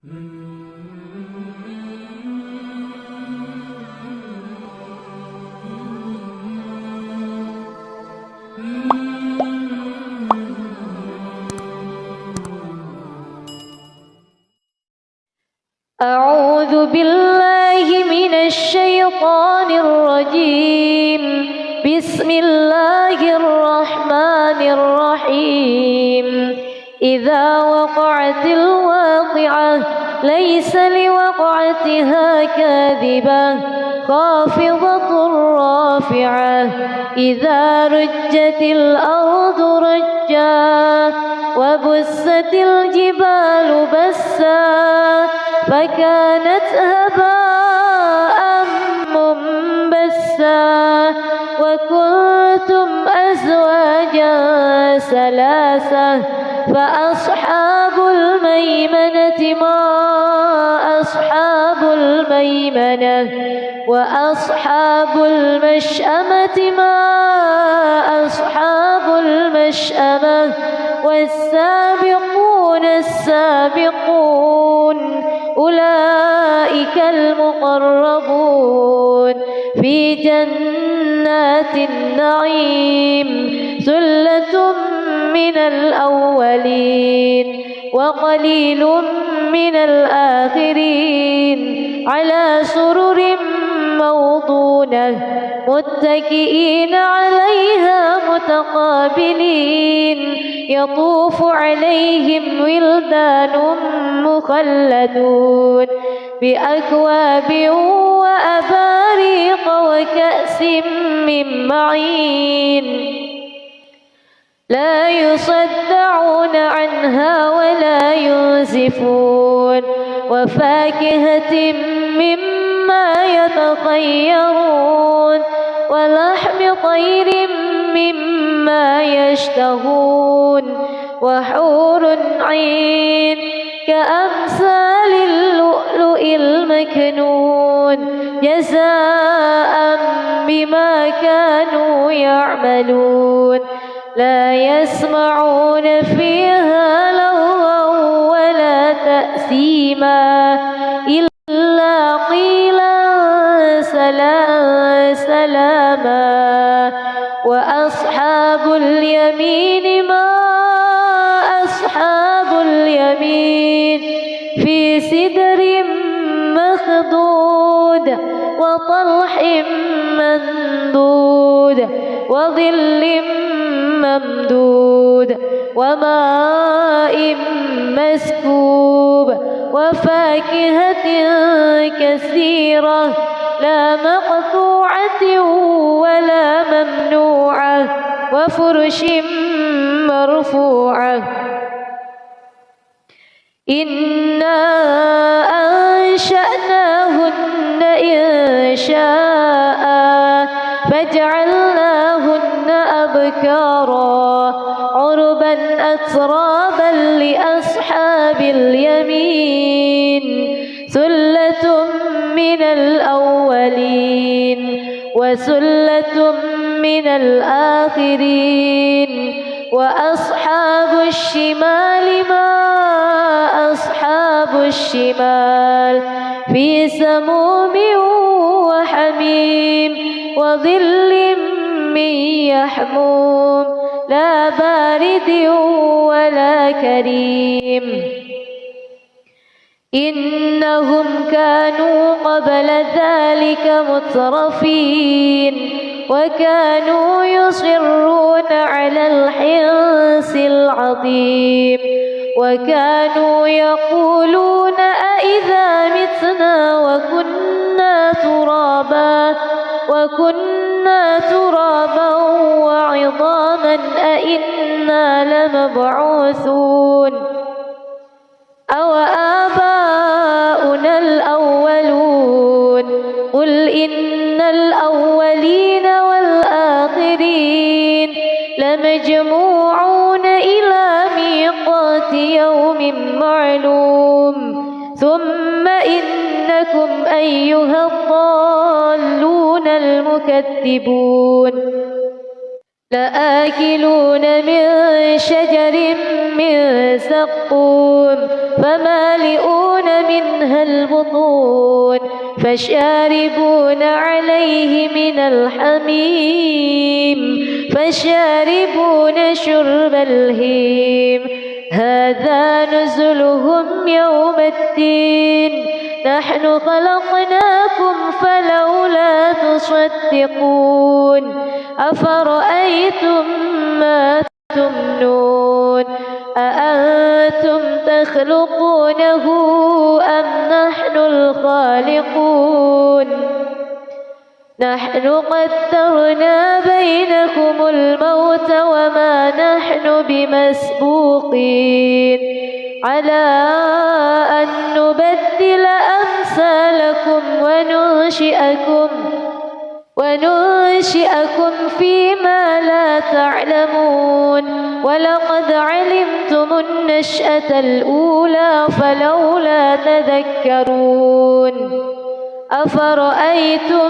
أعوذ بالله من الشيطان الرجيم. بسم الله الرحمن الرحيم. إذا وقعت الواقعة ليس لوقعتها كاذبة خافضة رافعة. إذا رجت الأرض رجا وبست الجبال بسا فكانت هباء منبثا وكنتم أزواجا ثلاثة فأصحاب الميمنة ما أصحاب الميمنة وأصحاب المشأمة ما أصحاب المشأمة والسابقون السابقون أولئك المقربون في جنات النعيم. ثلة من الأولين وقليل من الآخرين على سرر موضونة متكئين عليها متقابلين. يطوف عليهم ولدان مخلدون بأكواب وأباريق وكأس من معين لا يصدعون عنها ولا ينزفون وفاكهة مما يتخيرون ولحم طير مما يشتهون وحور عين كأمثال اللؤلؤ المكنون جزاء بما كانوا يعملون. لا يسمعون فيها لغوا ولا تأثيما إلا قيلا سلاما. وأصحاب اليمين ما أصحاب اليمين في سدر مخضود وطلح ممدود وظل ممدود وماء مسكوب وفاكهة كثيرة لا مقطوعة ولا ممنوعة وفرش مرفوعة. إنا أنشأناهن إنشاء فجعلناهن أبكارا عربا أترابا لأصحاب اليمين. ثلة من الأولين وثلة من الآخرين. وأصحاب الشمال ما أصحاب الشمال في سموم وحميم وظل من يحموم لا بارد ولا كريم. إنهم كانوا قبل ذلك مترفين وكانوا يصرون على الحنث العظيم وكانوا يقولون أإذا متنا وكنا ترابا وعظاما أإنا لمبعوثون أو آباؤنا الأولون. قل إن الأولين والآخرين لمجموعون إلى ميقات يوم معلوم. ثم إنكم أيها الضالون المكذبون لآكلون من شجر من زقوم فمالئون منها البطون فشاربون عليه من الحميم فشاربون شرب الهيم هذا نزلهم يوم الدين نحن خلقناكم فلولا تصدقون أفرأيتم ما تمنون أأنتم تخلقونه أم نحن الخالقون نحن قدرنا بينكم الموت وما نحن بمسبوقين على أن نبدل أمثالكم وننشئكم فيما لا تعلمون ولقد علمتم النشأة الأولى فلولا تذكرون أفرأيتم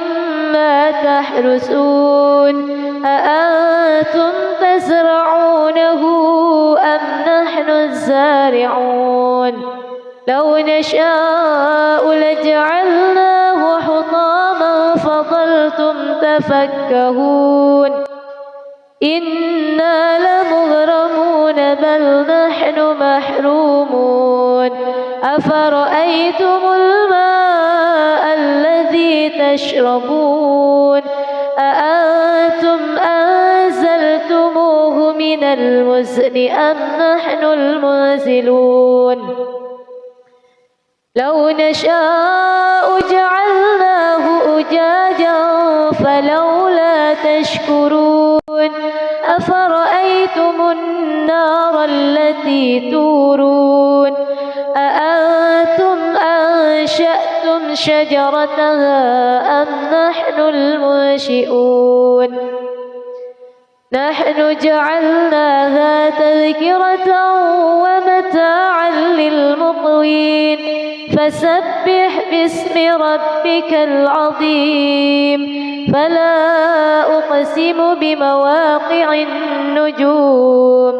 ما تحرثون أأنتم تزرعونه أم نحن الزارعون لو نشاء لجعلناه حطاما فظلتم تفكهون إنا لمغرمون بل نحن محرومون أفرأيتم الماء الذي تشربون أأنتم أنزلتموه من المزن أم نحن المنزلون لو نشاء جعلناه أجاجا فلولا تشكرون أفرأيتم النار التي تورون أأنتم أنشأتم شجرتها أم نحن المنشئون نحن جعلناها تذكرة ومتاعا للمقوين فسبح باسم ربك العظيم فلا أقسم بمواقع النجوم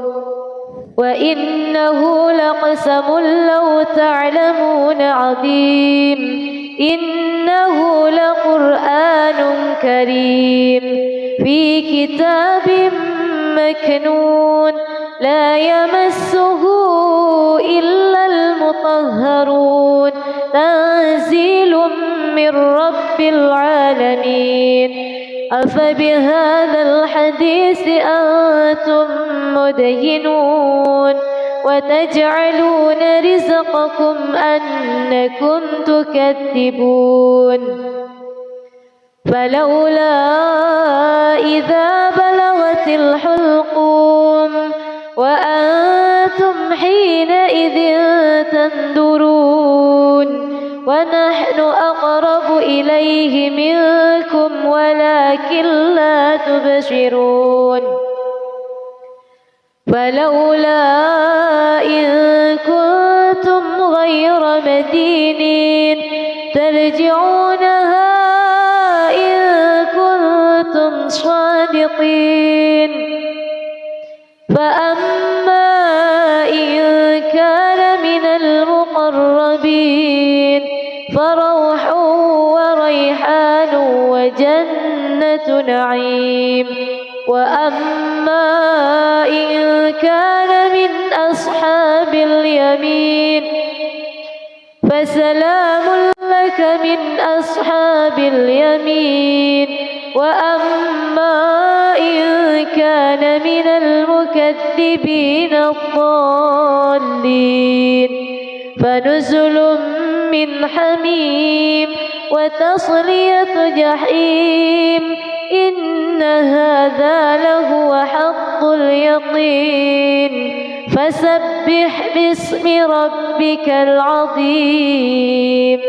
وإنه لقسم لو تعلمون عظيم إنه لقرآن كريم في كتاب مكنون لا يمسه إلا المطهرون تنزيل من رب العالمين أفبهذا الحديث أنتم مدهنون وتجعلون رزقكم أنكم تكذبون فلولا إذا بلغت الحلقوم وأنتم حينئذ تنظرون ونحن أقرب إليه منكم ولكن لا تبصرون فلولا إن كنتم غير مدينين ترجعونها إن كنتم صادقين فأما إن كان من المقربين فروح وريحان وجنة نعيم وأما إن كان من أصحاب اليمين فسلام لك من أصحاب اليمين وأما إن كان من المكذبين الضالين فنزل من حميم وتصلية جحيم إن هذا لهو حق اليقين فسبح باسم ربك العظيم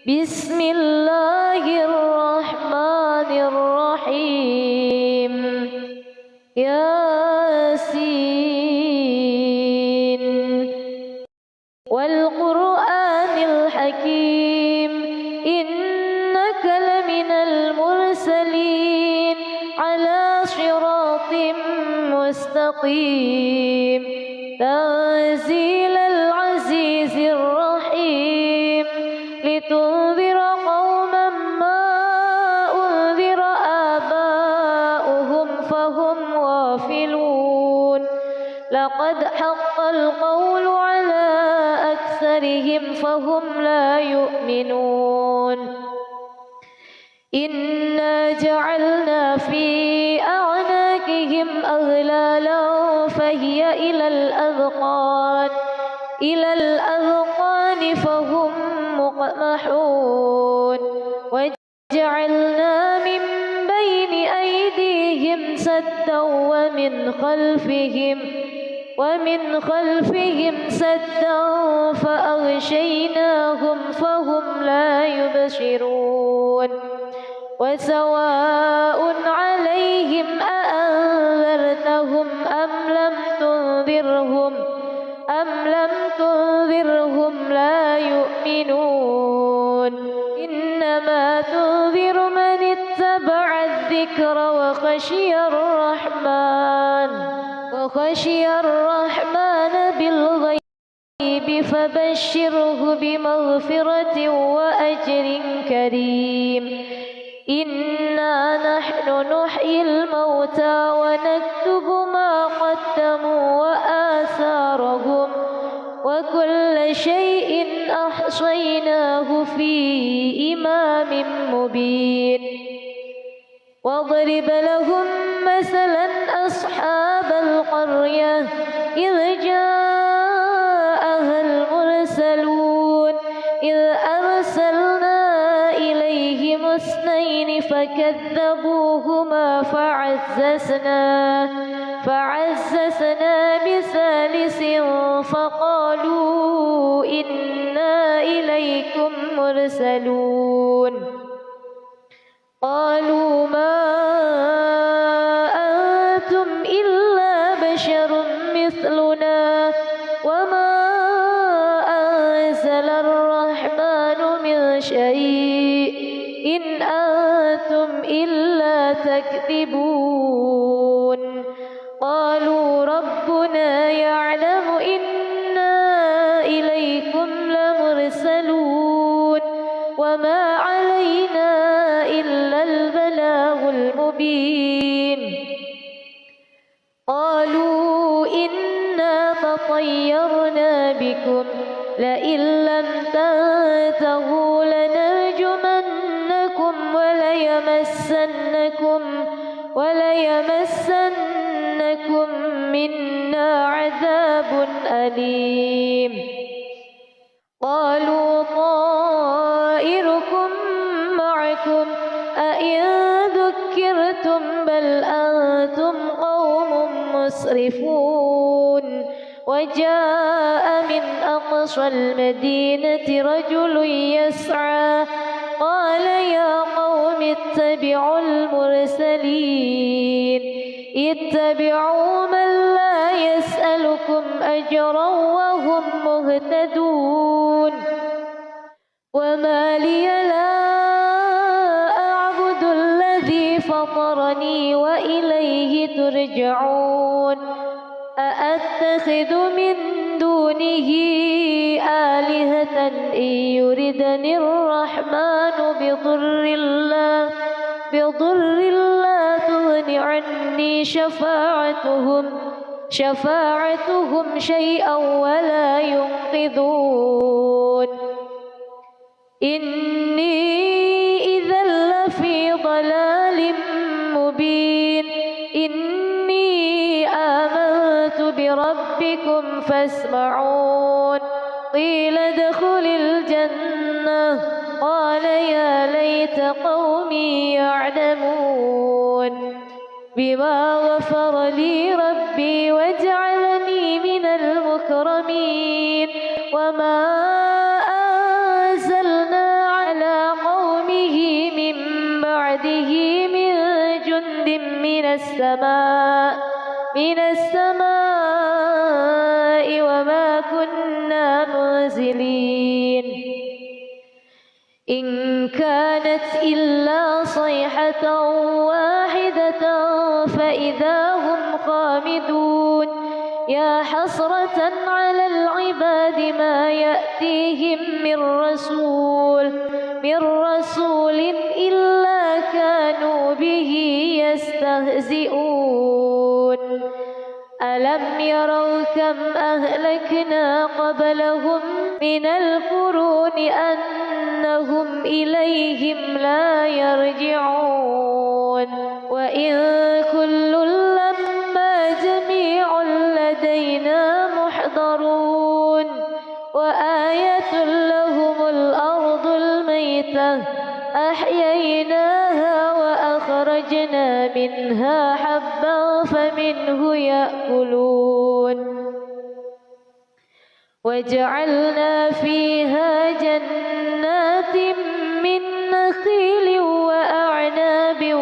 بسم الله الرحمن الرحيم ياسين والقرآن الحكيم إنك لمن المرسلين على صراط الحطيم تنزيل العزيز الرحيم لتنذر قوما ما أنذر آباؤهم فهم غافلون لقد حق القول على أكثرهم فهم لا يؤمنون إنا جعلنا في أعناقهم أغلالا فهي إلى الأذقان فهم مقمحون وجعلنا من بين أيديهم سدا ومن خلفهم سدا فأغشيناهم فهم لا يبصرون وسواء عليهم أأنذرتهم أم لم تنذرهم لا يؤمنون إنما تنذر من اتبع الذكر وخشي الرحمن بالغيب فبشره بمغفرة وأجر كريم إنا نحن نحيي الموتى ونكتب ما قدموا وآثارهم وكل شيء أحصيناه في إمام مبين واضرب لهم مثلا أصحاب القرية إذ جاءها المرسلون إذ أرسلنا إليهم اثنين فكذبوهما فعززنا بثالث فقالوا إنا إليكم مرسلون قالوا ما أنتم إلا بشر مثلنا وما أنزل الرحمن من شيء إن أنتم إلا تكذبون قالوا ربنا يعلم إنا إليكم لمرسلون وما علينا إلا البلاغ المبين قالوا إنا تطيرنا بكم لئن لم تنتهوا لنرجمنكم وليمسنكم منا عذاب أليم قالوا طائركم معكم أئن ذكرتم بل أنتم قوم مسرفون وجاء من أقصى المدينة رجل يسعى قال يا قوم اتبعوا المرسلين اتبعوا من لا يسألكم أجرا وهم مهتدون وما لي لا أعبد الذي فطرني وإليه ترجعون أأتخذ من دونه آلهة إن يردني الرحمن بضر لا تغن عني شفاعتهم شيئا ولا ينقذون إني إذا لفي ضلال مبين إني آمنت بربكم فاسمعون قيل ادخل الجنة قال يا ليت قومي يعلمون بما غفر لي ربي وجعلني من المكرمين وما أنزلنا على قومه من بعده من جند من السماء وما كنا منزلين إن كانت إلا صيحة واحدة فإذا هم خامدون حامدون يا حسرة على العباد ما يأتيهم من رسول إلا كانوا به يستهزئون ألم يروا كم أهلكنا قبلهم من القرون أنهم إليهم لا يرجعون وإن كل لما جميع لدينا محضرون وآية لهم الأرض الميتة أحييناها وأخرجنا منها حبا فمنه يأكلون وجعلنا فيها جنات من نخيل وأعناب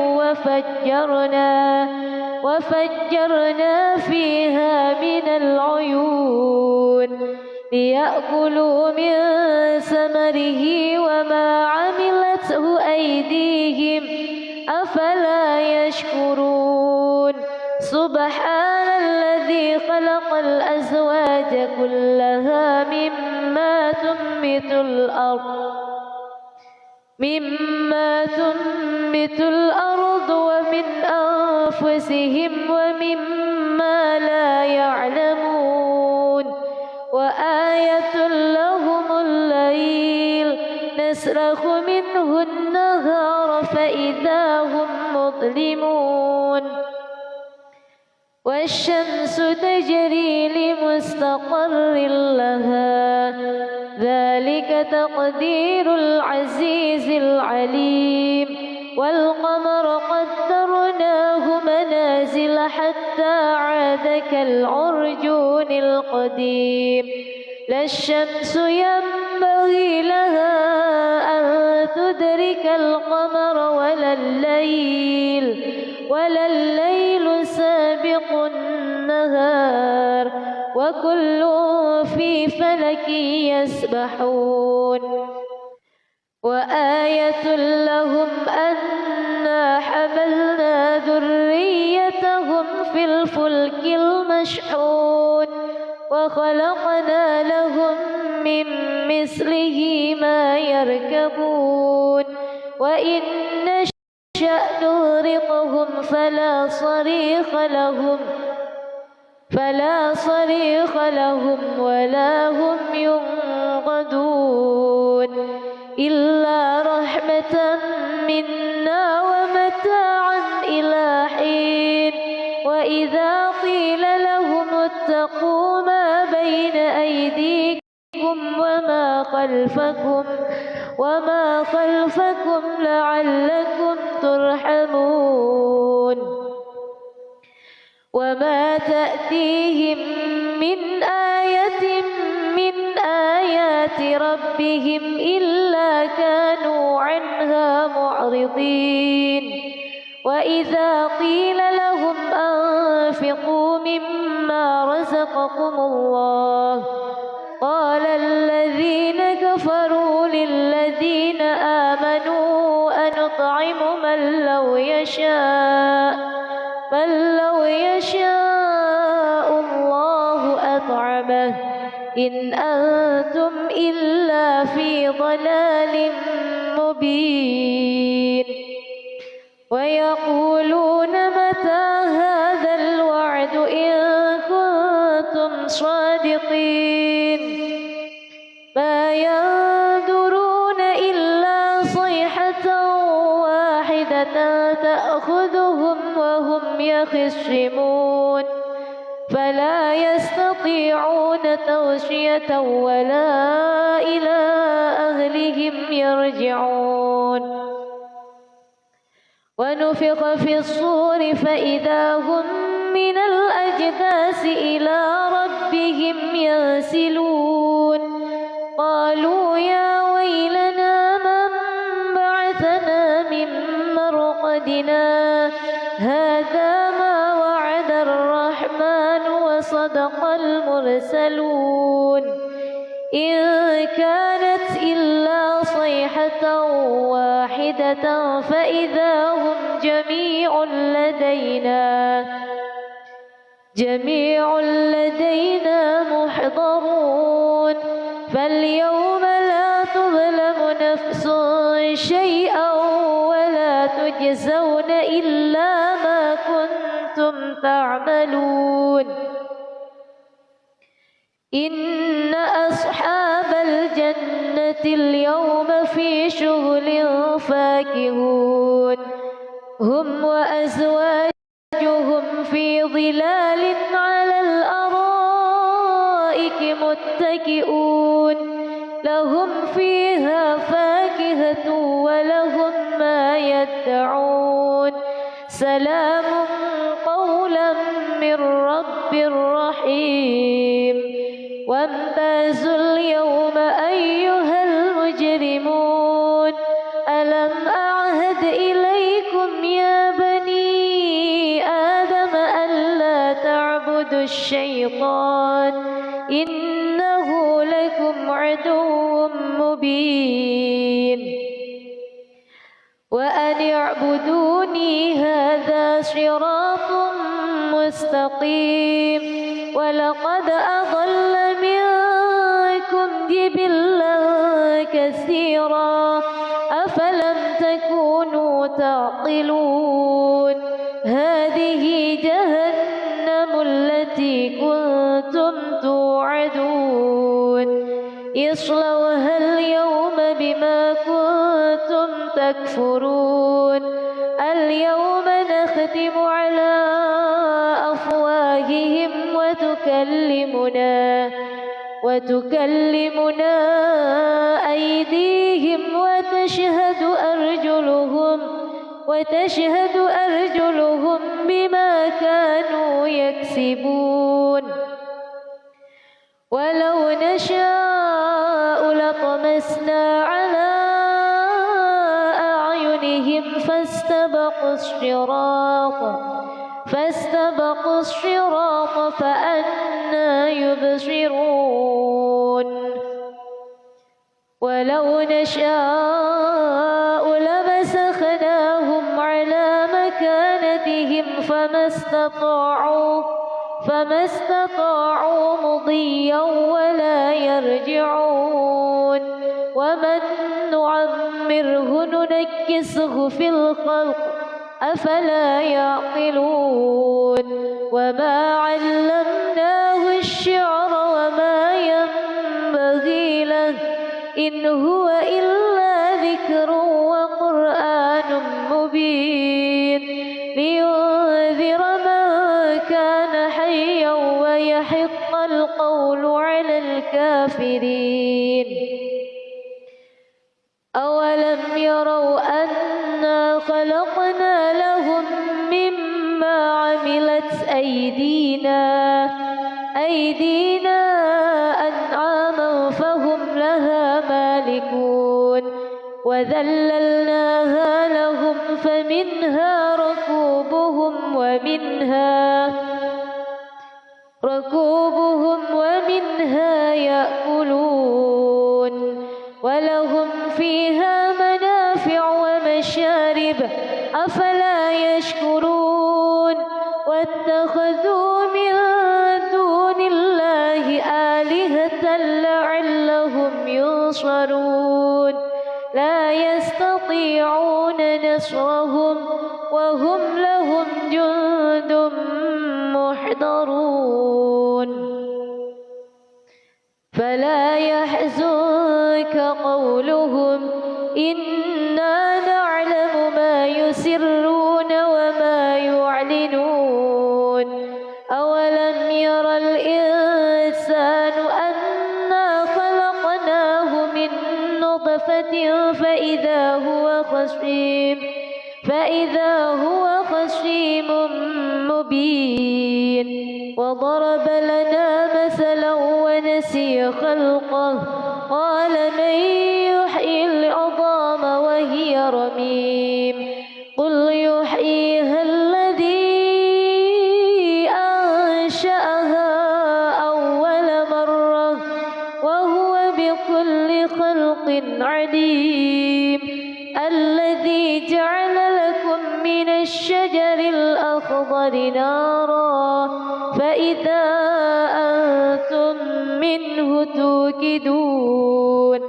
وفجرنا فيها من العيون ليأكلوا من ثمره وما عملته أيديهم أفلا يشكرون سبحان الذي خلق الأزواج كلها مما تنبت الأرض ومن أنفسهم ومما لا يعلمون وآية لهم الليل نسلخ منه النهار فإذا هم مظلمون والشمس تجري لمستقر لها ذلك تقدير العزيز العليم والقمر قدرناه منازل حتى عاد كالعرجون القديم لا الشمس ينبغي لها أن تدرك القمر ولا الليل سابق النهار وكل في فلك يسبحون وآية لهم أنا حملنا ذريتهم في الفلك المشحون وخلقنا لهم من مثله ما يركبون وإن نشأ نغرقهم فلا صريخ لهم ولا هم ينقذون إلا رحمة منا ومتاعا إلى حين وإذا قيل لهم اتقوا ما بين أيديكم وما خلفكم لعلكم ترحمون وما تأتيهم من آية من آيات ربهم إلا كانوا عنها معرضين وإذا قيل لهم أنفقوا مما رزقكم الله قال الذين كفروا للذين آمنوا أنطعم من لو يشاء الله أطعمه إن أنتم إلا في ضلال مبين ويقولون متى هذا الوعد إن كنتم صادقين ما ينظرون إلا صيحة واحدة تأخذهم وهم يخصمون فلا يستطيعون توصية ولا إلى أهلهم يرجعون ونفخ في الصور فإذا هم من الأجداث إلى ربهم ينسلون قالوا يا ويلنا من بعثنا من مرقدنا هذا ما وعد الرحمن وصدق المرسلون إن كانت إلا صيحة واحدة فإذا هم جميع جميع لدينا محضرون فاليوم لا تظلم نفس شيئا ولا تجزون إلا ما كنتم تعملون إن أصحاب الجنة اليوم في شغل فاكهون هم وأزواجهم في ظلال على الأرائك متكئون لهم فيها فاكهة ولهم ما يدعون سلام قولا من رب رحيم وامتازوا اليوم أيها المجرمون ألم أعهد إليكم يا بني آدم ألا تعبدوا الشيطان إنه لكم عدو مبين وأن اعبدوني هذا صراط مستقيم ولقد أضل منكم جبلا كثيرا أفلم تكونوا تعقلون هذه جهنم التي كنتم توعدون اصلوها اليوم بما كنتم تكفرون اليوم نختم على أفواههم وتكلمنا أيديهم وتشهد أرجلهم بما كانوا يكسبون ولو نشاء لطمسنا على أعينهم فاستبقوا الصراط فأنى يبصرون ولو نشاء لمسخناهم على مكانتهم فما استطاعوا مضيا ولا يرجعون ومن نعمره ننكسه في الخلق أفلا يعقلون وما علمناه الشعر وما ينبغي له إن هو إلا ذكر وقرآن مبين لينذر من كان حيا ويحق القول على الكافرين أولم يروا أنا خلقنا لهم مما عملت أيدينا أنعاما فهم لها مالكون وذللناها لهم فمنها ركوبهم ومنها يأكلون ولهم فيها منافع ومشارب أفلا يشكرون واتخذوا من دون الله آلهة لعلهم ينصرون لا يستطيعون نصرهم وهم لهم جند محضرون فلا يحزنك قولهم إنا نعلم ما يسرون وما يعلنون أولم ير الإنسان أنا خلقناه من نطفة فإذا هو خصيم مبين وضرب لنا مثلا ونسي خلقه قال من يحيي العظام وهي رميم قل يحييها الذي أنشأها أول مرة وهو بكل خلق عليم الذي جعل لكم من الشجر الأخضر نارا فإذا أنتم منه توقدون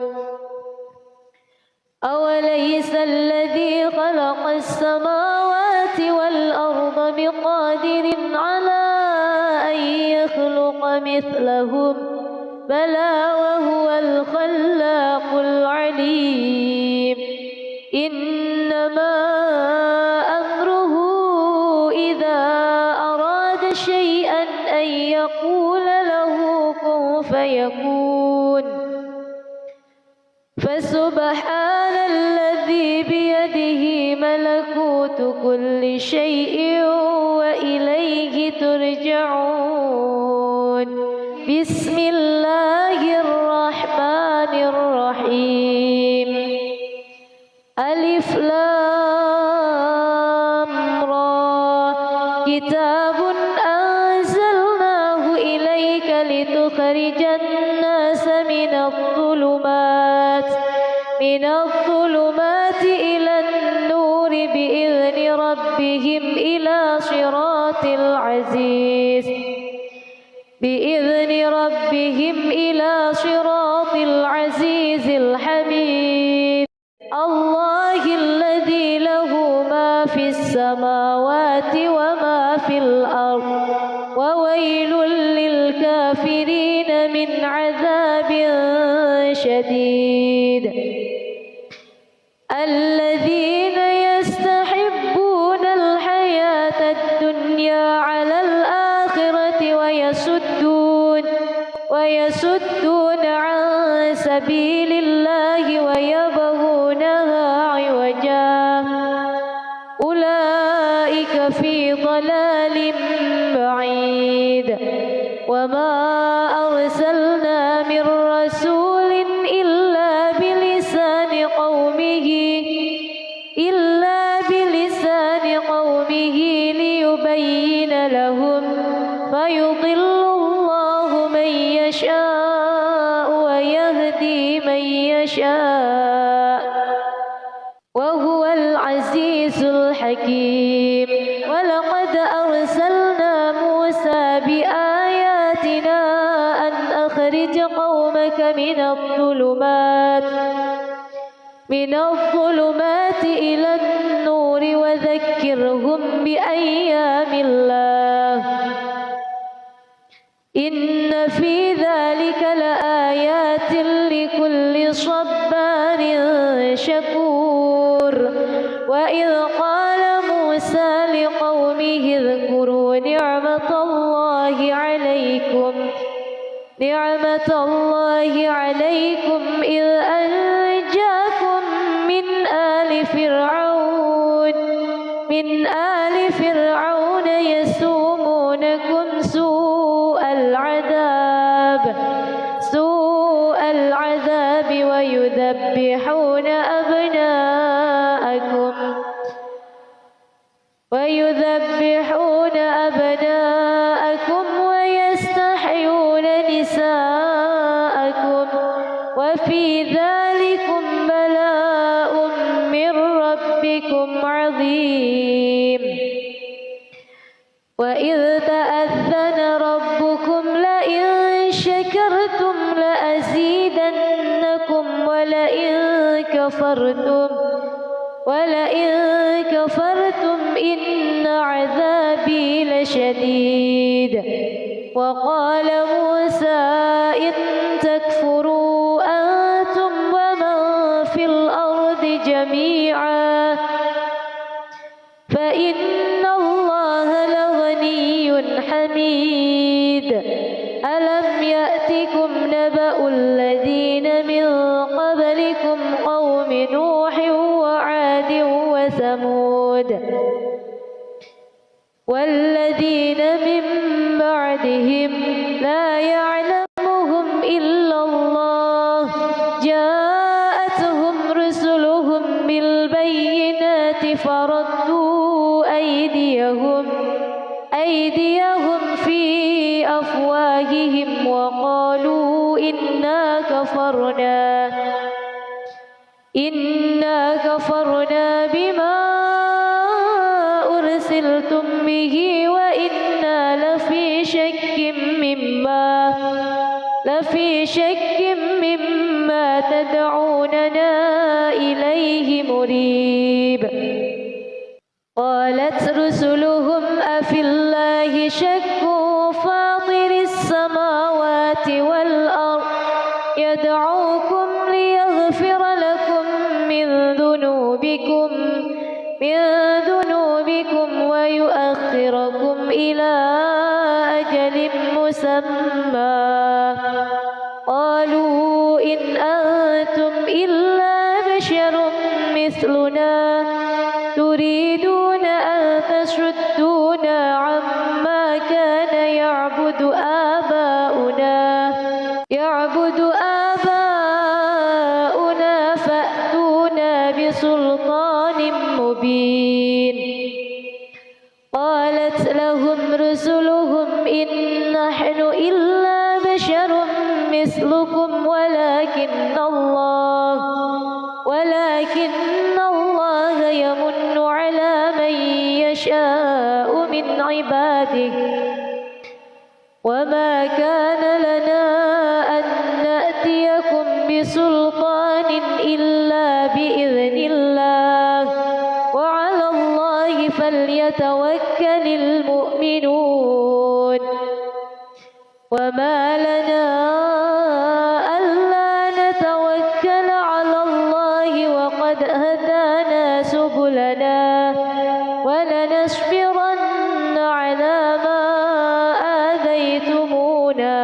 أوليس الذي خلق السماوات والأرض بقادر على أن يخلق مثلهم بلى وهو الخلاق العليم إنما أمره إذا أراد شيئا أن يقول له كن فيكون فسبحان الذي بيده ملكوت كل شيء وإليه ترجعون بسم الله الرحمن الرحيم ألف لام را كتاب أنزلناه إليك لتخرج الناس من الظلمات إلى النور بإذن ربهم إلى صراط العزيز الحميد الله الذي له ما في السماوات وما في الأرض وويل للكافرين من عذاب شديد الذين يستحبون الحياة الدنيا على الآخرة ويصدون عن سبيل الله ويبغونها عوجا أولئك في ضلال بعيد وما أرسلنا من رسول إلا بلسان قومه ليبين لهم فيضل الله من يشاء ويهدي من يشاء وهو العزيز الحكيم ولقد أرسلنا موسى بآياتنا أن أخرج قومك من الظلمات إلى النور وذكرهم بأيام الله إن في ذلك لآيات لكل صبار شكور وإذ قال موسى لقومه اذكروا نعمة الله عليكم إذ أنجاكم من آل فرعون يسومونكم سوء العذاب ويذبحون أبناءكم ويستحيون نساءكم وفي ذلكم بلاء من ربكم عظيم وإذ تأذن ربكم لئن شكرتم لأزيدنكم ولئن كفرتم إن عذابي لشديد وقال موسى إن تكفروا أنتم ومن في الأرض جميعا فإن الله لغني حميد ألم يأتكم نبأ الذين من قبلكم قوم نوح وعاد وثمود والذين من بعدهم لا يعلمهم إلا الله جاءتهم رسلهم بالبينات فردوا أيديهم في أفواههم وقالوا إنا كفرنا بما أرسلتم أنتم به وإنا لفي شك مما تدعوننا إليه مريب. قالت رسلهم أفي الله شك فاطر السماوات والأرض يدعوكم ليغفر لكم من ذنوبكم ويؤخركم إلى أجل مسمى. قالوا إن أنتم إلا بشر مثلنا تريدون أن تصدونا عما كان يعبد آباؤنا فأتونا بسلطان مبين. قالت لهم رسلهم إن نحن إلا بشر مثلكم ولكن الله يمن على من يشاء من عباده وما كان لنا أن نأتيكم بسلطان إلا بإذن الله وعلى الله فليتوكل المؤمنون. وما لنا ألا نتوكل على الله وقد هدانا سبلنا ولنصبرن على ما آذيتمونا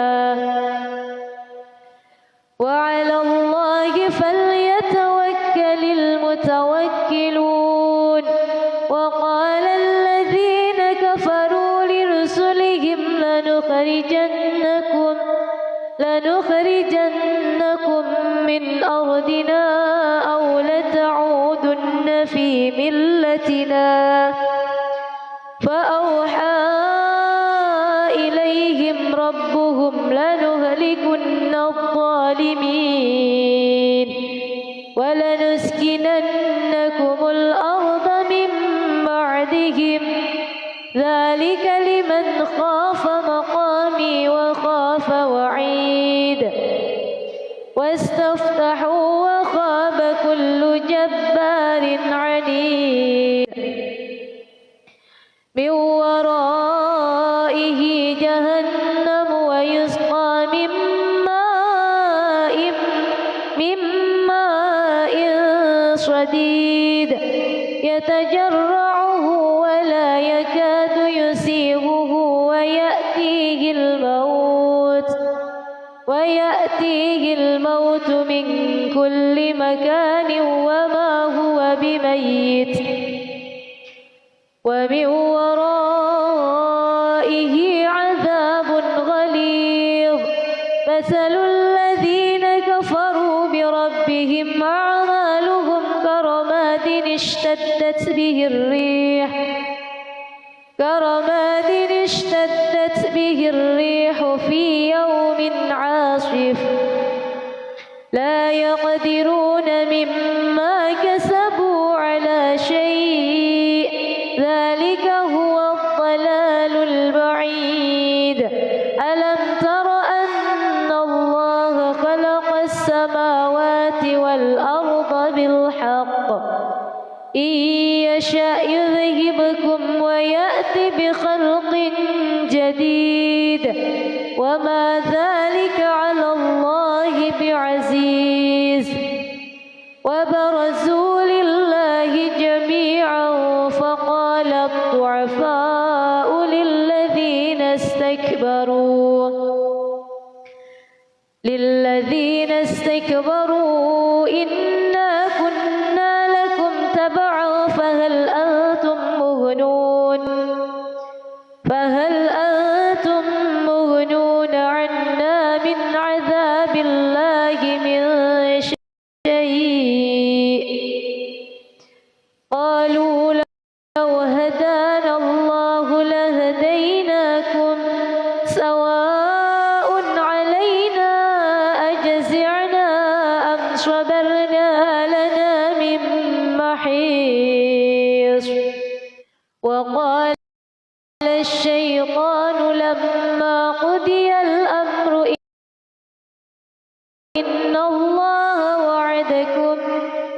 وعلى الله فليتوكل المتوكلون. وقال الذين كفروا لرسلهم لنخرجنكم من أرضنا أو لتعودن في ملتنا فأوحى إليهم ربهم لنهلكن الظالمين ولنسكننكم الأرض من بعدهم ذلك لمن خاف مقامي وخاف وعيد. واستفتحوا وخاب كل جبار عنيد. من ورائه جهنم ويسقى من ماء صديد يتجرعه ولا يكاد يسيغه ويأتيه الموت من كل مكان وما هو بميت ومن ورائه عذاب غليظ. مثل الذين كفروا بربهم أعمالهم كرماد اشتدت به الريح في يوم عاصف لا يقدرون مما كسبوا على شيء ذلك هو الضلال البعيد. ألم تر أن الله خلق السماوات والأرض بالحق إن يشأ يذهبكم ويأتي بخلق جديد وما ذلك على الله بعزيز. وبرزوا لله جميعا فقال الضعفاء للذين استكبروا إنا كنا لكم تبعا فهل أنتم مغنون عنا من عذاب الله من شيء. قالوا لو هدانا الله لهديناكم سواء علينا أجزعنا أم صبرنا لنا من محيص. وقال الشيطان لما قضي الأمر إن الله وعدكم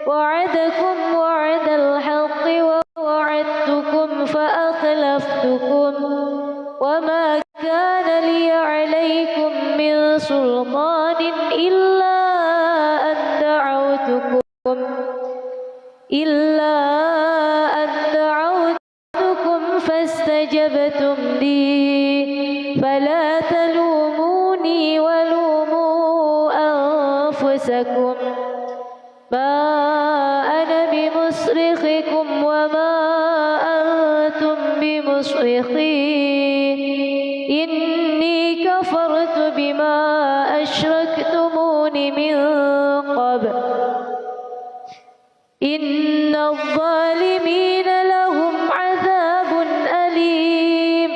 وعد الحق ووعدتكم فأخلفتكم وما كان لي عليكم من سلطان إلا أن دعوتكم فاستجبتم لي فلا تلوموني ولوموا أنفسكم ما أنا بمصرخكم وما أنتم بمصرخي إني كفرت بما أشركتمون من قبل إن الظالمين لهم عذاب أليم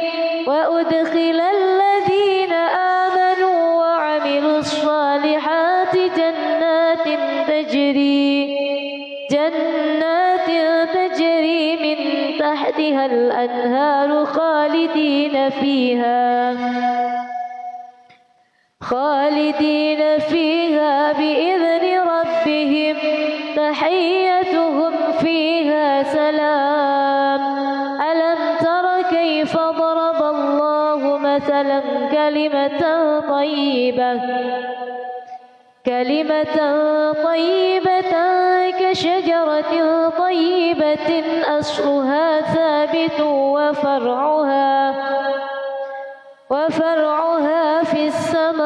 وأدخل الذين آمنوا وعملوا الصالحات جنات تجري من تحتها الأنهار خالدين فيها بإذن ربهم تحيتهم فيها سلام ألم تر كيف ضرب الله مثلا كلمة طيبة كشجرة طيبة أصلها ثابت وفرعها في السماء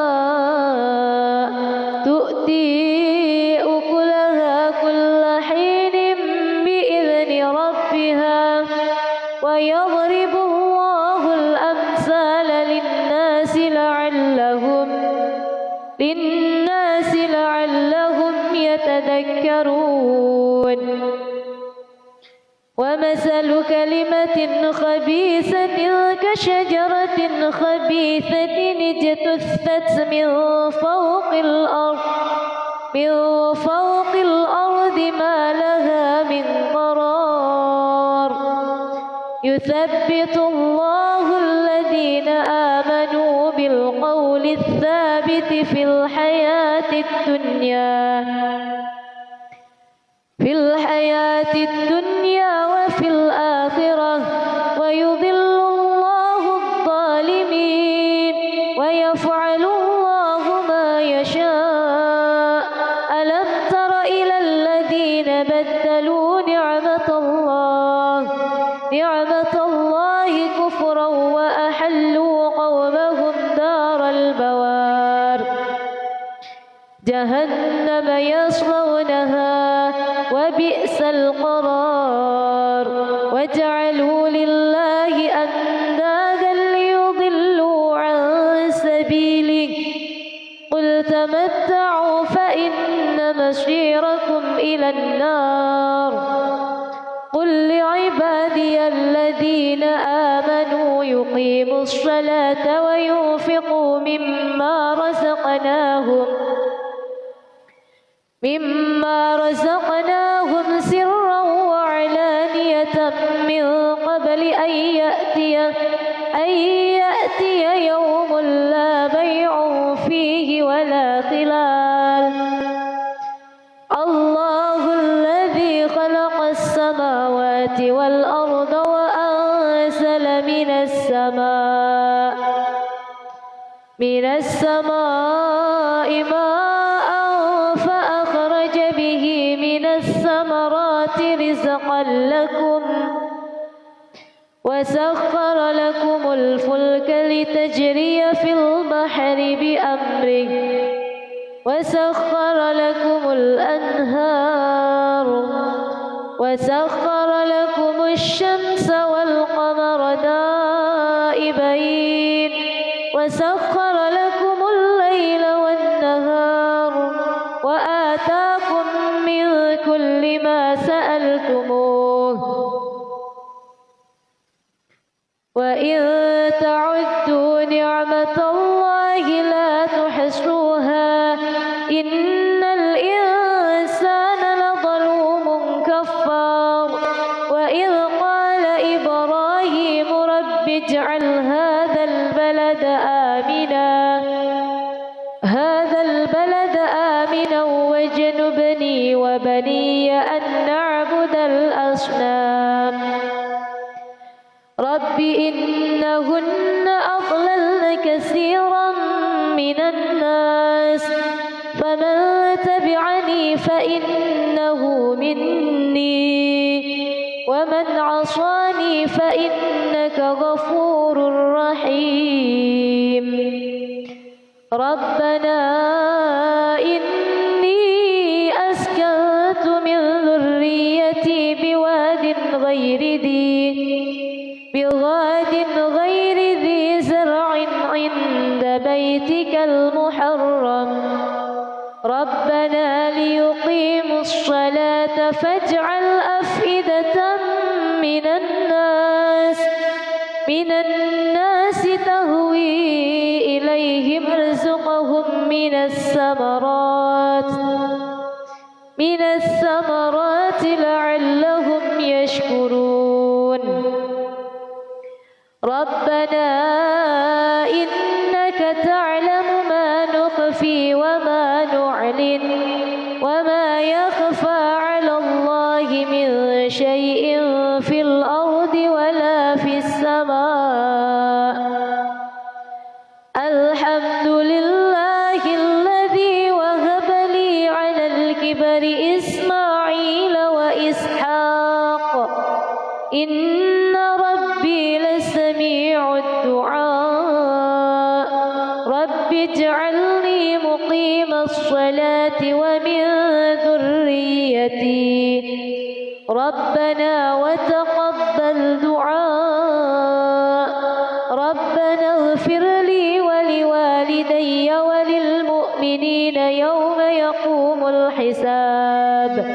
تؤتي أكلها كل حين بإذن ربها ويضرب الله الأمثال للناس لعلهم يتذكرون ومثل كلمة خبيثة كشجرة خبيثة اجتثت من فوق الأرض ما لها من قرار يثبت الله الذين آمنوا بالقول الثابت في الحياة الدنيا وفي الآخرة ويضل الله الظالمين ويفعل الله ما يشاء ألم تر إلى الذين بدلوا نعمة الله كفرا وأحلوا قومهم دار البوار جهنم يصلونها وبئس القرار وجعلوا لله أندادا ليضلوا عن سبيله قل تمتعوا فإن مصيركم إلى النار قل لعبادي الذين آمنوا يقيموا الصلاة وينفقوا مما رزقناهم سرا وعلانية من قبل أن يأتي يوم لا بيع فيه ولا خلال الله الذي خلق السماوات والأرض وأنزل من السماء ماء فأخرج به من الثمرات رزقا لكم وسخر لكم الفلك لتجري في البحر بأمره وسخر لكم الأنهار وسخر لكم الشمس والقمر دائبين وسخر لكم الليل والنهار وآتاكم من كل ما سألتموه وإن تعدوا نعمة الله لا تحصوها إن الإنسان لظلوم كفار وإذ قال إبراهيم رب اجعل هذا البلد آمنا واجنبني وبني أن نعبد الأصنام رب إنهن أضللن كثيرا من الناس فمن تبعني فإنه مني ومن عصاني فإنك غفور رحيم ربنا إني أسكنت من ذريتي بواد غير ذي زرع عند بيتك المحرم ربنا ليقيموا الصلاة فاجعل أفئدة من الناس تهوي إليهم ارزقهم من الثمرات لعلهم يشكرون ربنا إنك تعلم ما نخفي وما نعلن وما يخفى على الله من شيء في الأرض ولا في السماء الحمد لله الذي وهب لي على الكبر إسماعيل وإسحاق إن ربي لسميع الدعاء رب اجعلني مقيم الصلاة ومن ذريتي ربنا وتقبل دعاء ربنا اغفر لي ولوالدي وللمؤمنين يوم يقوم الحساب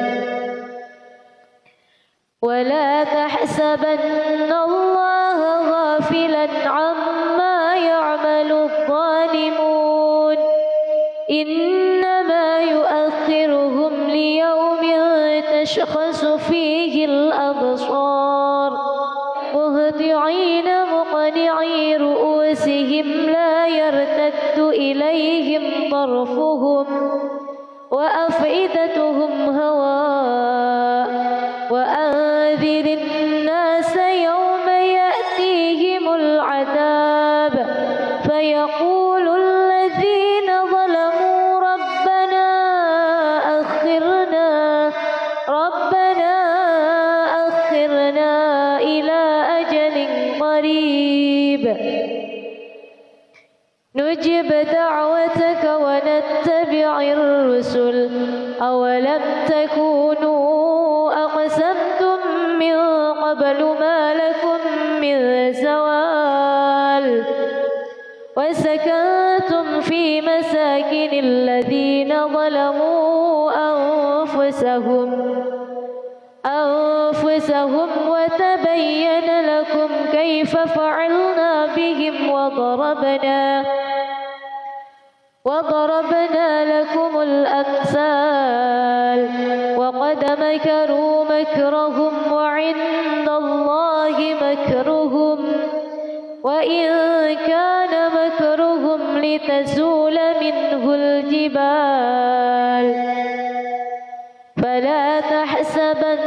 ولا تحسبن الله غافلا عما يعمل الظالمون إنما يؤخرهم ليوم تشخص فيه الأبصار مهطعين مقنعي رؤوسهم لا يرتد إليهم طرفهم وأفئدتهم هواء وأنذر الناس يوم يأتيهم العذاب فيقول الذين ظلموا ربنا أخرنا إلى أجل قريب نجب دعوتك ونتبع الرسل أولم تكونوا أقسمتم من قبل ما لكم من زوال وسكنتم في مساكن الذين ظلموا أنفسهم وتبين لكم كيف فعلنا بهم وضربنا لكم الأمثال وقد مكروا مكرهم وعند الله مكرهم وإن كان مكرهم لتزول منه الجبال فلا تحسبن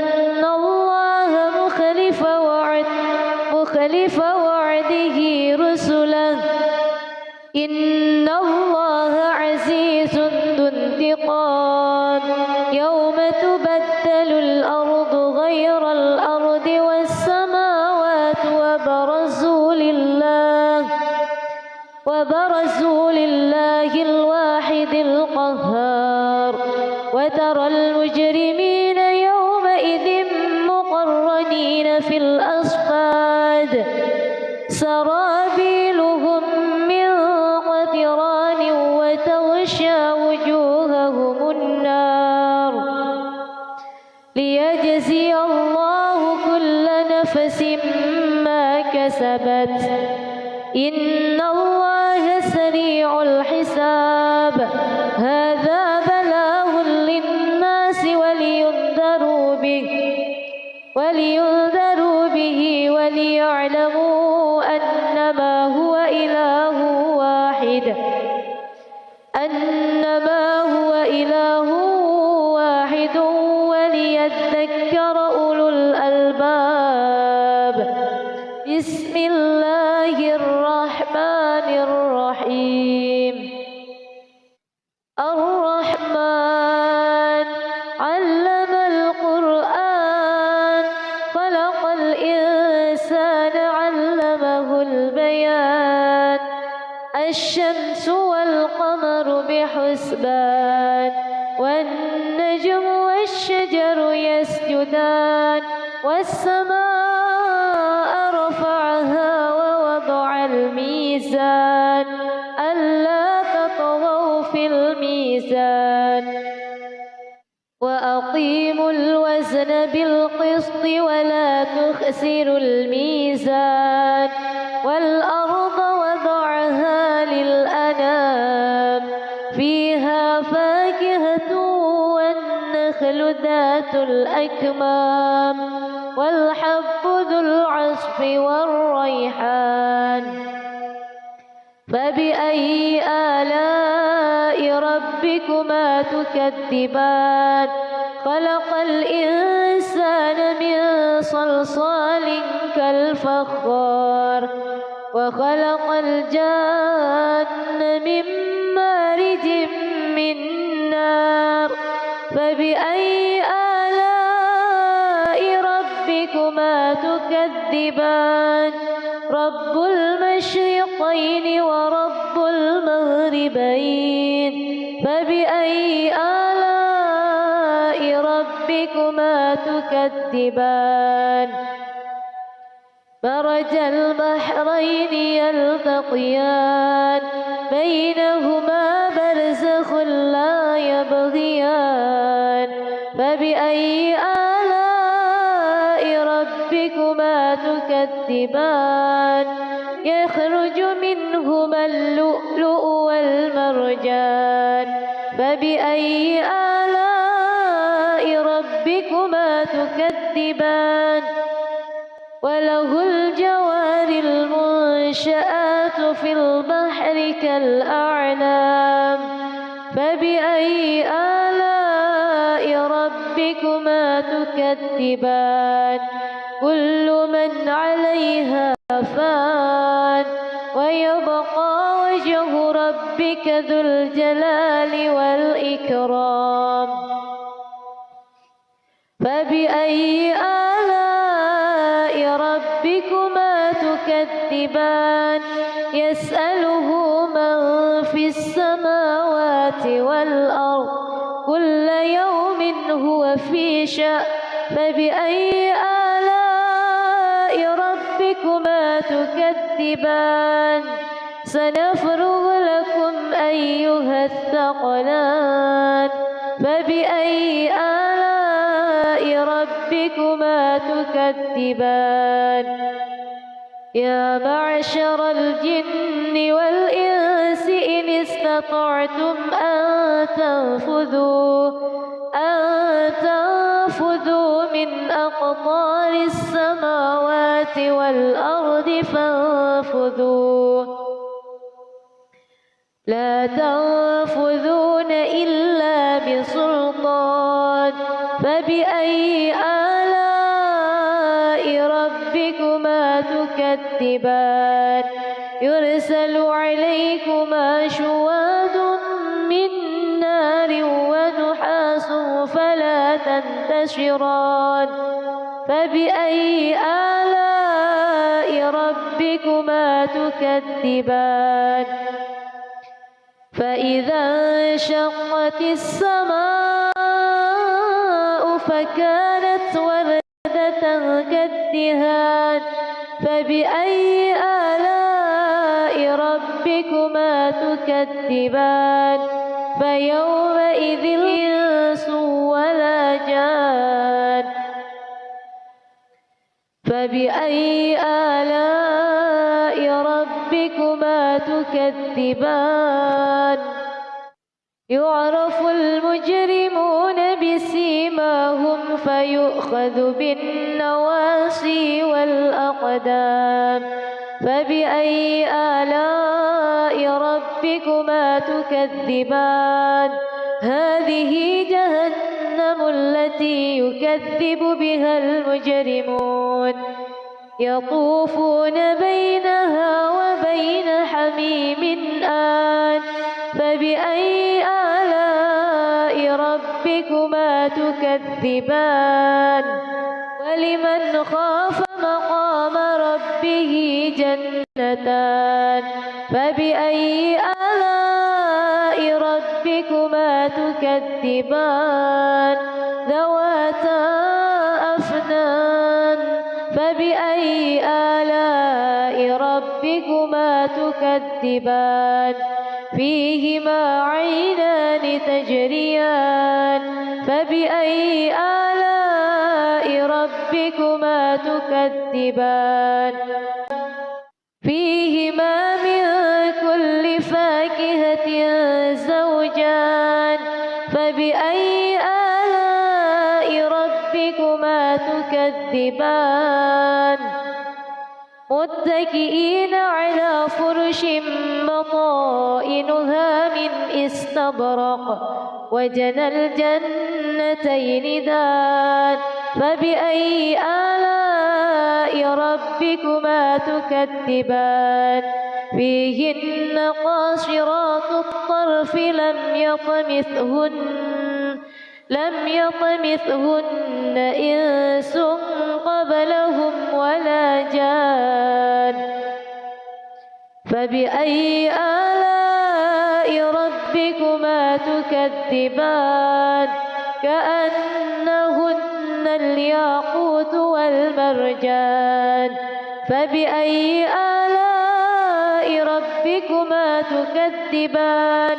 الله مخلف وعده رسله إن الله عزيز ذو انتقام يوم تبدل الأرض غير الأرض والسماوات وبرزوا لله الواحد القهار وترى المجرمين يومئذ مقرنين في الأصفاد سرابيلهم من قطران وتغشى وجوههم النار ليجزي الله كل نفس ما كسبت إن الله سريع الحساب هذا بلاغ للناس ولينذروا به وليعلموا أن إله واحد وليذكر أولو الألباب. بسم الله الرحمن الرحيم. الرحمن علم القرآن خلق الإنسان علمه البيان. الشمس والقمر بحسبان والنجم والشجر يسجدان والسماء رفعها ووضع الميزان ألا تطغوا في الميزان وأقيموا الوزن بالقسط ولا تخسروا الميزان والأرض وضعها للأنام فيها فاكهة والنخل ذات الأكمام والحب ذو العصف والريحان. فبأي آلاء ربكما تكذبان؟ خلق الإنسان من صلصال كالفخار وخلق الجان من مارج من نار. فبأي آلاء ربكما تكذبان؟ رب المشرقين ورب المغربين. فبأي آلاء ربكما تكذبان؟ مرج البحرين يلتقيان بينهما برزخ لا يبغيان. فبأي آلاء ربكما تكذبان؟ يخرج منهما اللؤلؤ والمرجان. فبأي آلاء ربكما تكذبان؟ وله الجوار المنشآت في البحر كالأعلام. فبأي آلاء ربكما تكذبان؟ كل من عليها فان ويبقى وجه ربك ذو الجلال والإكرام. فبأي آلاء ربكما تكذبان؟ يسأله من في السماوات والأرض كل يوم هو في شأن. فبأي آلاء ربكما تكذبان؟ سنفرغ لكم أيها الثقلان. فبأي آلاء ربكما تكذبان؟ يا معشر الجن والإنس إن استطعتم أن تنفذوا من أقطار السماوات والأرض فانفذوا لا تنفذون إلا بسلطان. فبأي آلاء ربكما تكذبان؟ يرسل عليكما شواظ من نار ونحاس فلا تنتشران. فبأي آلاء ربكما تكذبان؟ فإذا انشقت السماء فكانت وردة كالدهان. فبأي آلاء ربكما تكذبان؟ فيومئذ الإنس ولا جان. فبأي آلاء ربكما تكذبان؟ يعرف المجرمون بسيماهم فيؤخذ بالنواصي والأقدام. فبأي آلاء ربكما تكذبان هذه جهنم التي يكذب بها المجرمون يطوفون بينها وبين حميم آن فبأي آلاء ربكما تكذبان ولمن خاف مقام ربه جنتان فبأي آلاء ربكما تكذبان ذواتا أفنان فبأي آلاء ربكما تكذبان فيهما عينان تجريان فبأي آلاء ربكما تكذبان فيهما من كل فاكهة زوجان فبأي آلاء ربكما تكذبان متكئين على فرش بطائنها من استبرق وجنى الجنتين دان فبأي آلاء ربكما تكذبان فيهن قاصرات الطرف لم يطمثهن إنس قبلهم ولا جان فبأي آلاء ربكما تكذبان كأنهن الياقوت والمرجان فبأي آلاء ربكما تكذبان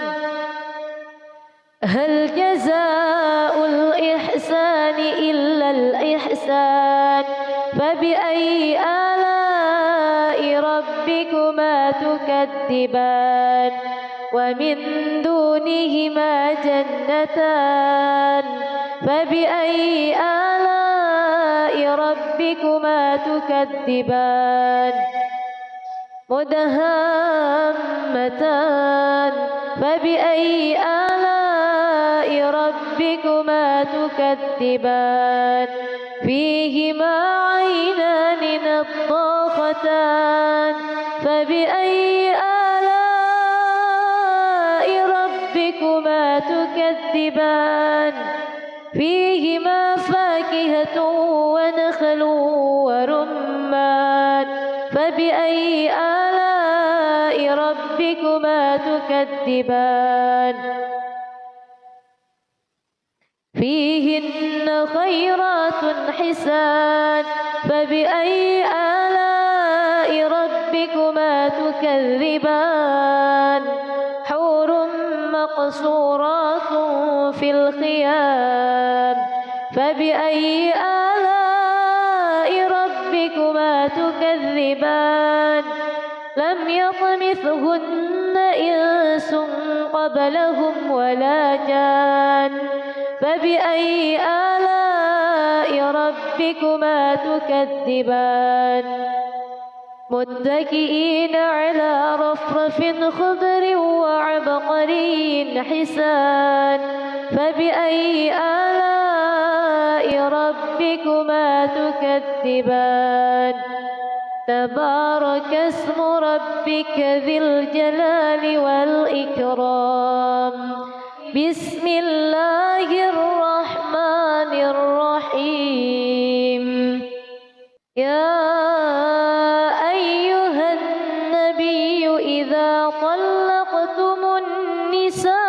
هل جزاء الإحسان إلا الإحسان فبأي آلاء ربكما تكذبان ومن دونهما جنتان فبأي آلاء ربكما تكذبان مدهامتان فبأي آلاء ربكما تكذبان فيهما عينان نضاختان فبأي آلاء ربكما تكذبان فيهما فاكهة ونخل ورمان فبأي آلاء ربكما تكذبان فيهن خيرات حسان فبأي آلاء ربكما تكذبان حور مقصورات في الخيام فبأي آلاء ربكما تكذبان لم يطمثهن إنس قبلهم ولا جان فبأي آلاء ربكما تكذبان متكئين على رفرف خضر وعبقري حسان فبأي آلاء ربكما تكذبان تبارك اسم ربك ذي الجلال والإكرام بسم الله الرحمن الرحيم يا أيها النبي إذا طلقتم النساء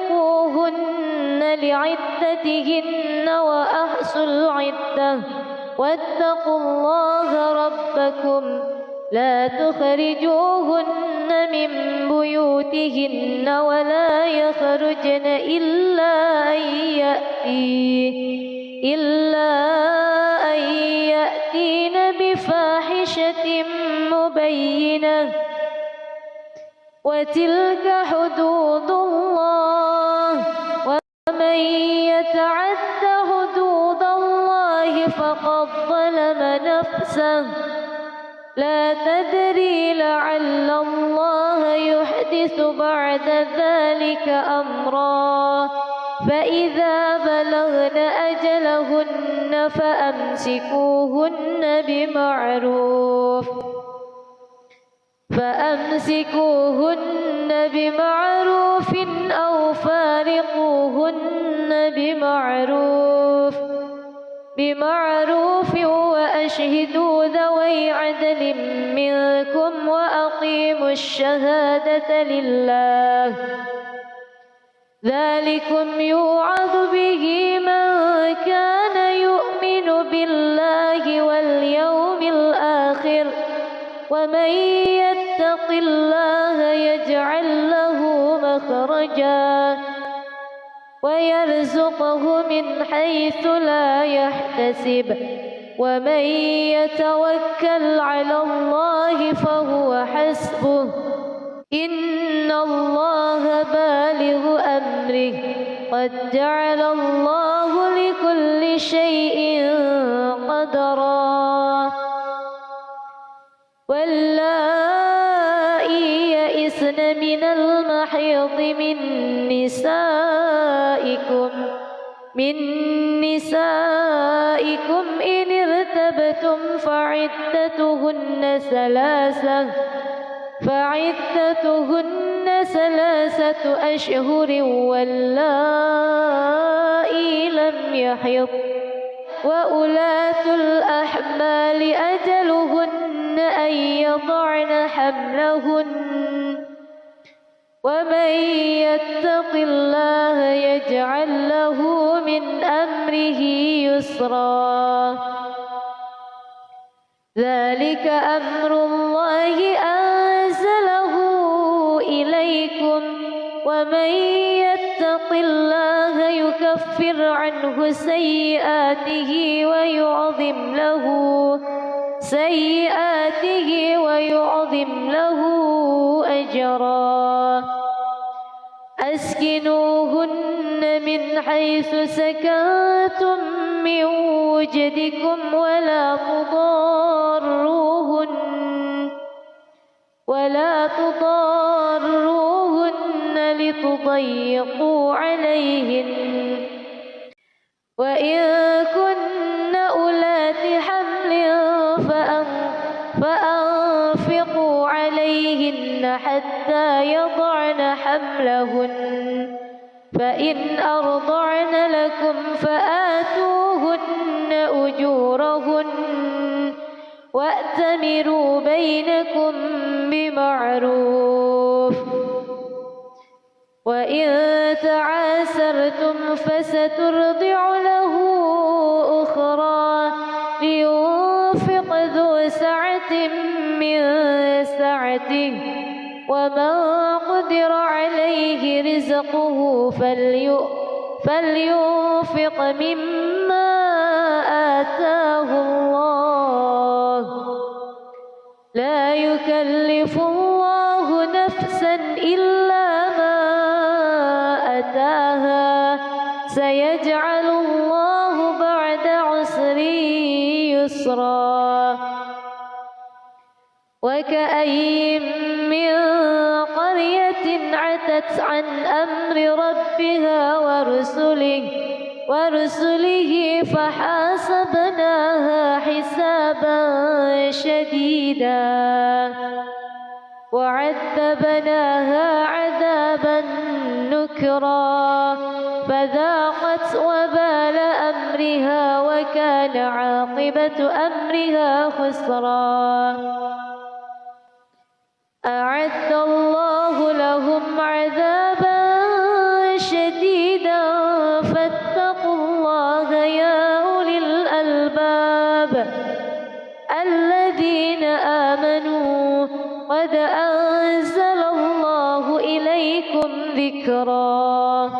فطلقوهن لعدتهن وأحصوا العدة واتقوا الله ربكم لا تخرجوهن من بيوتهن ولا يخرجن إلا أن يأتين بفاحشة مبينة وتلك حدود الله ومن يتعد حدود الله فقد ظلم نفسه لا تدري لعل الله يحدث بعد ذلك أمرا فإذا بلغن أجلهن فأمسكوهن بمعروف أو فارقوهن بمعروف وأشهدوا ذوي عدل منكم وأقيموا الشهادة لله ذلكم يوعظ به من كان يؤمن بالله واليوم الآخر ومن يتق الله يجعل له مخرجا ويرزقه من حيث لا يحتسب ومن يتوكل على الله فهو حسبه إن الله بالغ أمره قد جعل الله لكل شيء قدرا واللائي يئسن من المحيض من نسائكم إن ارتبتم فعدتهن ثلاثة أشهر واللائي لم يحض وأولاة الأحمال أجلهن أن يضعن حملهن ومن يتق الله يجعل له من أمره يسرا ذلك أمر الله أنزله إليكم ومن يتق الله يكفر عنه سيئاته ويعظم له أجرا أسكنوهن من حيث سكنتم من وجدكم ولا تضاروهن لتضيقوا عليهن وإن كن أولات حمل فأنفقوا عليهن حتى يضعن حملهن فإن أرضعن لكم فآتوهن أجورهن وأتمروا بينكم بمعروف وإن تعاسرتم فسترضع له أخرى لينفق ذو سعة من سعته ومن قدر عليه رزقه فلينفق مما آتاه الله لا يكلف الله نفسا إلا ما أتاها سيجعل الله بعد عسر يسرا وكأين من قرية عتت عن أمر ربها ورسله فحاسبناها حسابا شديدا وعذبناها عذابا نكرا فذاقت وبال أمرها وكان عاقبة أمرها خسرا أعد الله لهم عذابا شديدا فاتقوا الله يا أولي الألباب الذين آمنوا قد أنزل الله إليكم ذكرا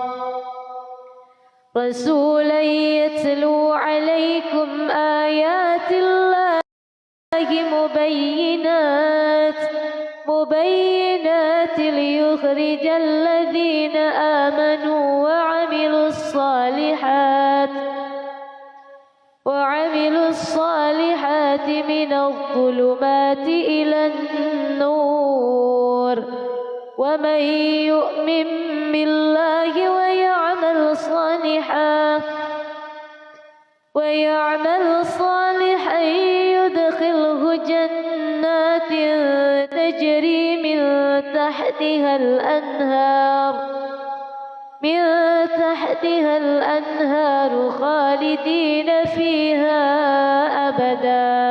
رسولا يتلو عليكم آيات الله مبينات ليخرج الذين آمنوا وعملوا الصالحات من الظلمات إلى النور ومن يؤمن بالله ويعمل صالحا يدخله جنات تجري من تحتها الأنهار خالدين فيها أبدا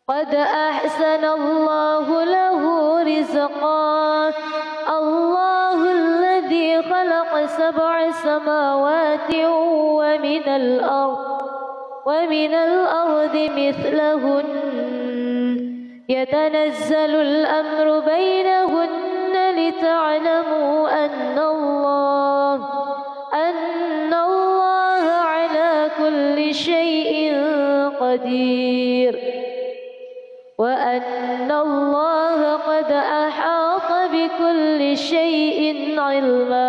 قد أحسن الله له رزقا الله الذي خلق 7 سماوات ومن الأرض مثلهن يتنزل الأمر بينهن لتعلموا أن الله على كل شيء قدير وأن الله قد أحاط بكل شيء علما.